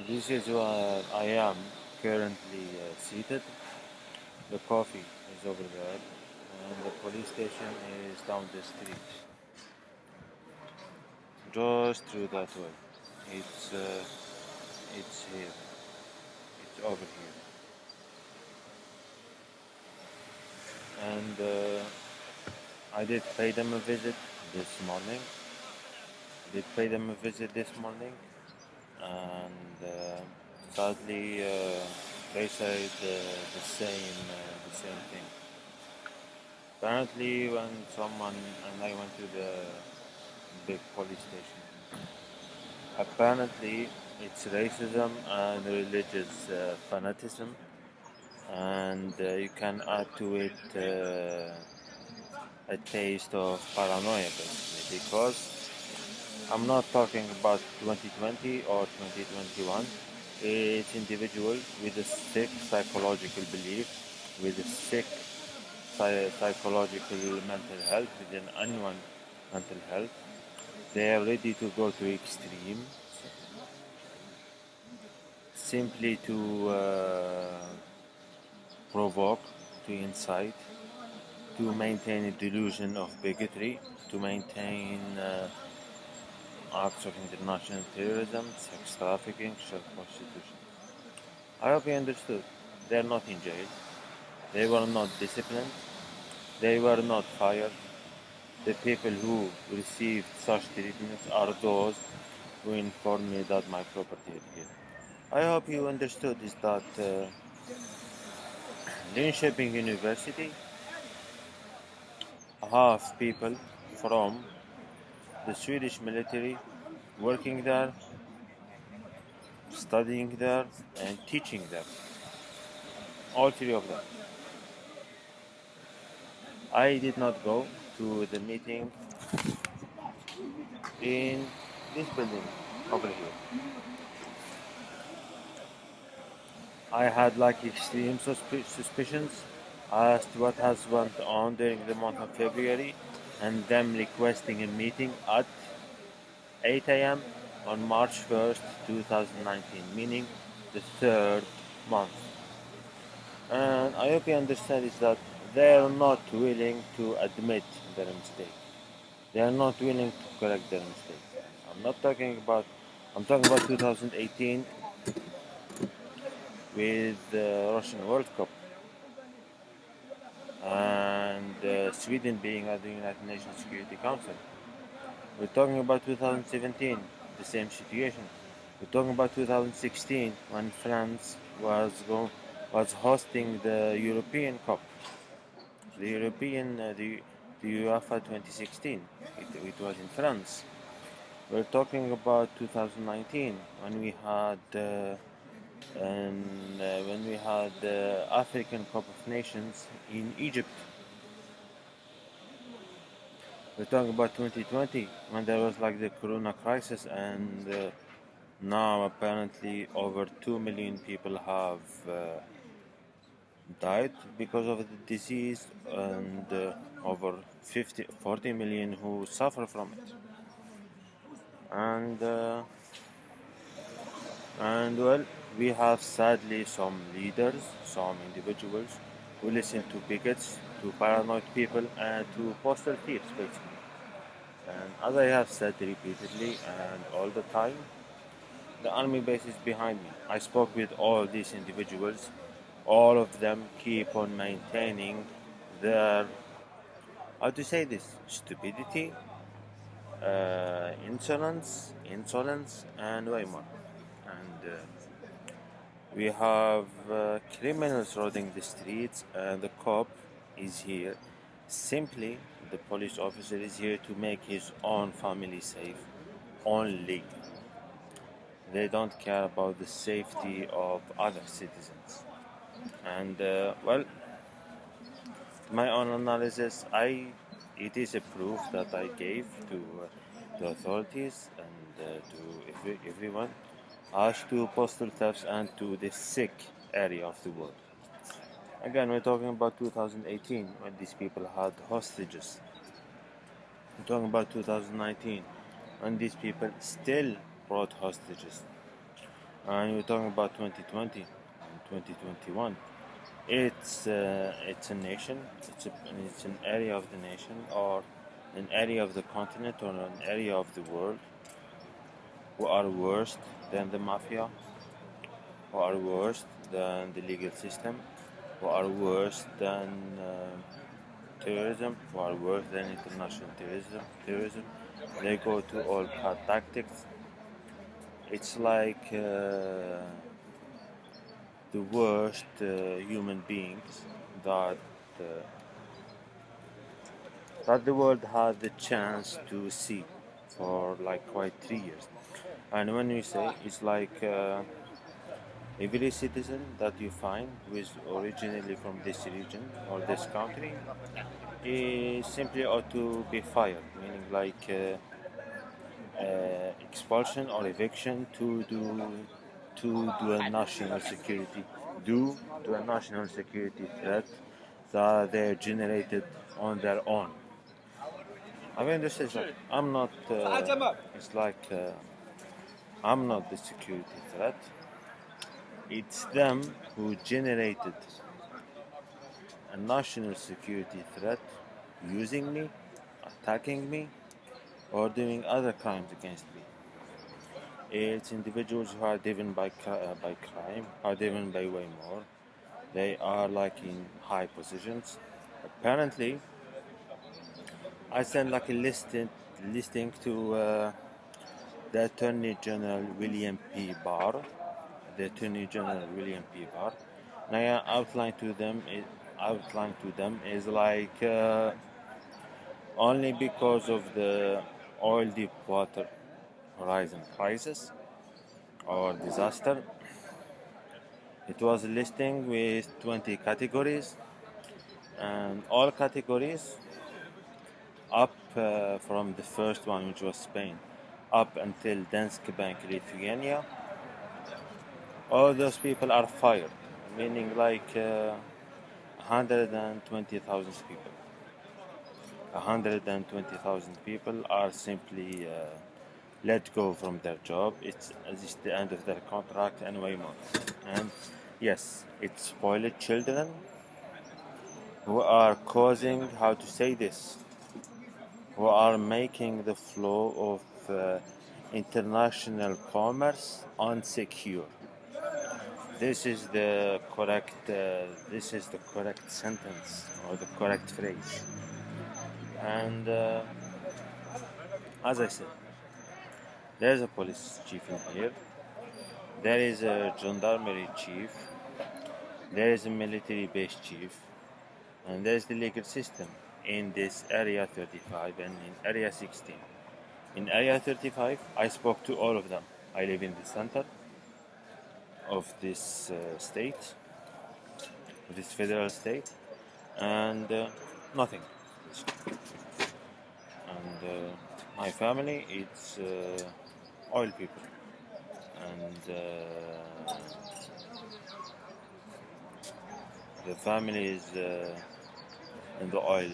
This is where I am currently seated. The coffee is over there, and the police station is down the street, just through that way. It's uh, it's here. It's over here, and I did pay them a visit this morning. Did pay them a visit this morning, and sadly they said the same thing. Apparently, when someone and I went to the big police station. Apparently, it's racism and religious fanaticism, and you can add to it a taste of paranoia, basically. Because I'm not talking about 2020 or 2021. It's individuals with a sick psychological belief, with a sick psychological mental health, with an unknown mental health. They are ready to go to extreme simply to provoke, to incite, to maintain a delusion of bigotry, to maintain acts of international terrorism, sex trafficking, child prostitution. I hope you understood. They are not in jail. They were not disciplined. They were not fired. The people who received such treatments are those who informed me that my property is here. I hope you understood is that Linköping University have people from the Swedish military working there, studying there, and teaching there. All three of them. I did not go to the meeting in this building over here. I had like extreme suspicions as to what has went on during the month of February, and them requesting a meeting at 8 a.m. on March 1st, 2019, meaning the third month. And I hope you understand is that they are not willing to admit their mistake. They are not willing to correct their mistake. I'm not talking about. I'm talking about 2018 with the Russian World Cup and Sweden being at the United Nations Security Council. We're talking about 2017, the same situation. We're talking about 2016 when France was hosting the European Cup, the UEFA 2016. It was in France. We're talking about 2019 when we had the African Cup of Nations in Egypt. We're talking about 2020 when there was like the Corona crisis, and now apparently over 2 million people have died because of the disease, and over 40 million who suffer from it. And well, we have sadly some leaders, some individuals who listen to bigots, to paranoid people, and to postal thieves, basically. And as I have said repeatedly and all the time, the army base is behind me. I spoke with all these individuals. All of them keep on maintaining their, how to say this, stupidity, insolence, and way more. And we have criminals roaming the streets, and the cop is here. Simply, the police officer is here to make his own family safe only. They don't care about the safety of other citizens. And well, my own analysis, it is a proof that I gave to the authorities and to everyone as to postal thefts and to the sick area of the world. Again, we're talking about 2018 when these people had hostages. We're talking about 2019 when these people still brought hostages. and we're talking about 2020 and 2021. It's a nation. It's an area of the nation, or an area of the continent, or an area of the world who are worse than the mafia, who are worse than the legal system, who are worse than terrorism, who are worse than international terrorism. They go to all cut tactics. It's like the worst human beings that uh, that the world had the chance to see for like quite 3 years. And when we say it's like every citizen that you find who is originally from this region or this country is simply ought to be fired, meaning like expulsion or eviction to a national security due to a national security threat that they generated on their own. I mean, this is like I'm not. It's like I'm not the security threat. It's them who generated a national security threat using me, attacking me, or doing other crimes against me. It's individuals who are driven by crime, are driven by way more. They are like in high positions. Apparently, I sent like a listing to the Attorney General William P. Barr, the Attorney General William P. Barr, and I outlined to them is like only because of the oil deep water horizon crisis or disaster. It was a listing with 20 categories, and all categories up from the first one, which was Spain, up until Danske Bank Lithuania. All those people are fired, meaning like 120,000 people. 120,000 people are simply let go from their job. It's the end of their contract and way more. And yes, it's spoiled children who are causing, how to say this, who are making the flow of international commerce unsecure. This is the correct. This is the correct sentence or the correct phrase. And as I said, there's a police chief in here. There is a gendarmerie chief. There is a military base chief, and there's the legal system in this area 35 and in area 16. In area 35, I spoke to all of them. I live in the center of this state, this federal state, and nothing. And my family, it's oil people, and the family is in the oil,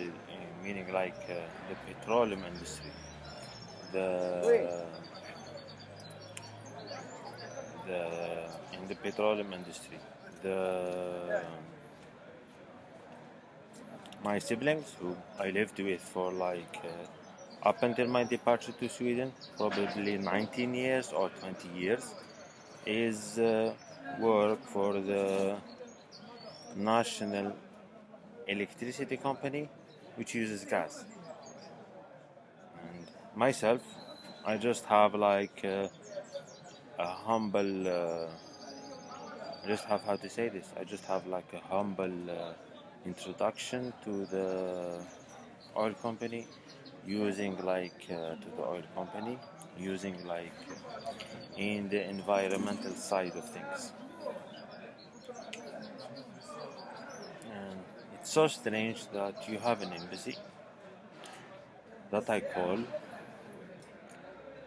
meaning like the petroleum industry, the in the petroleum industry, the my siblings who I lived with for like up until my departure to Sweden, probably 19 years or 20 years, is work for the national electricity company, which uses gas. And myself, I just have like a humble. I just have how to say this. I just have like a humble introduction to the oil company, using like to the oil company, using like in the environmental side of things. And it's so strange that you have an embassy that I call,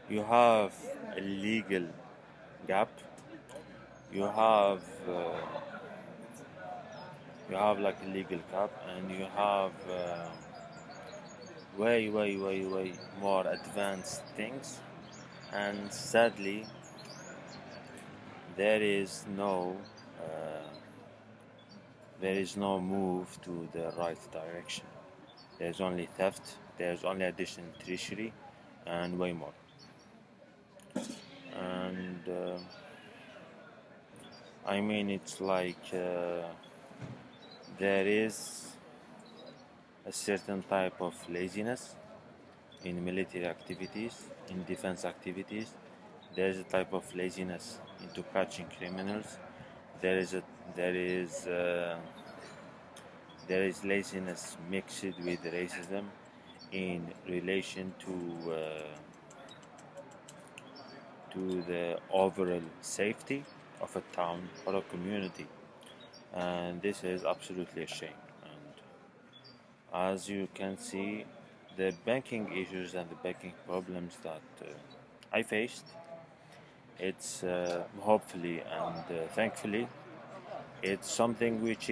you have a legal gap, you have like a legal gap, and you have way more advanced things, and sadly there is no there is no move to the right direction. There's only theft, there's only additional treachery, and way more. And I mean, it's like there is a certain type of laziness in military activities, in defense activities. There is a type of laziness into catching criminals. There is a there is there is laziness mixed with racism in relation to the overall safety of a town or a community, and this is absolutely a shame. And as you can see, the banking issues and the banking problems that I faced, it's hopefully and thankfully, it's something which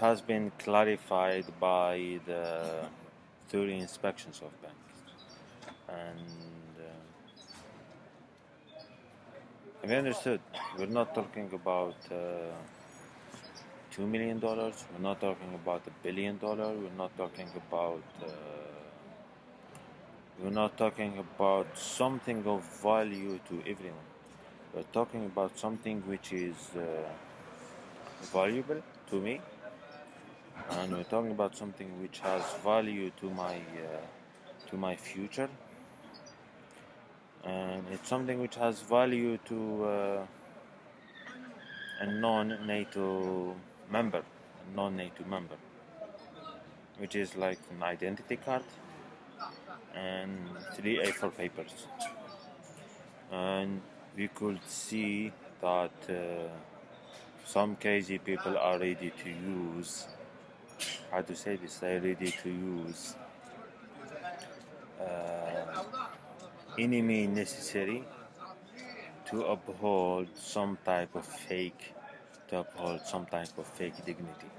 has been clarified by the through inspections of banks. And have you understood? We're not talking about $2 million. We're not talking about $1 billion. We're not talking about something of value to everyone. We're talking about something which is valuable to me, and we're talking about something which has value to my future, and it's something which has value to a non-NATO member, which is like an identity card and 3 A4 papers. And we could see that some crazy people are ready to use, how to say this, they're ready to use any means necessary to uphold some type of fake dignity.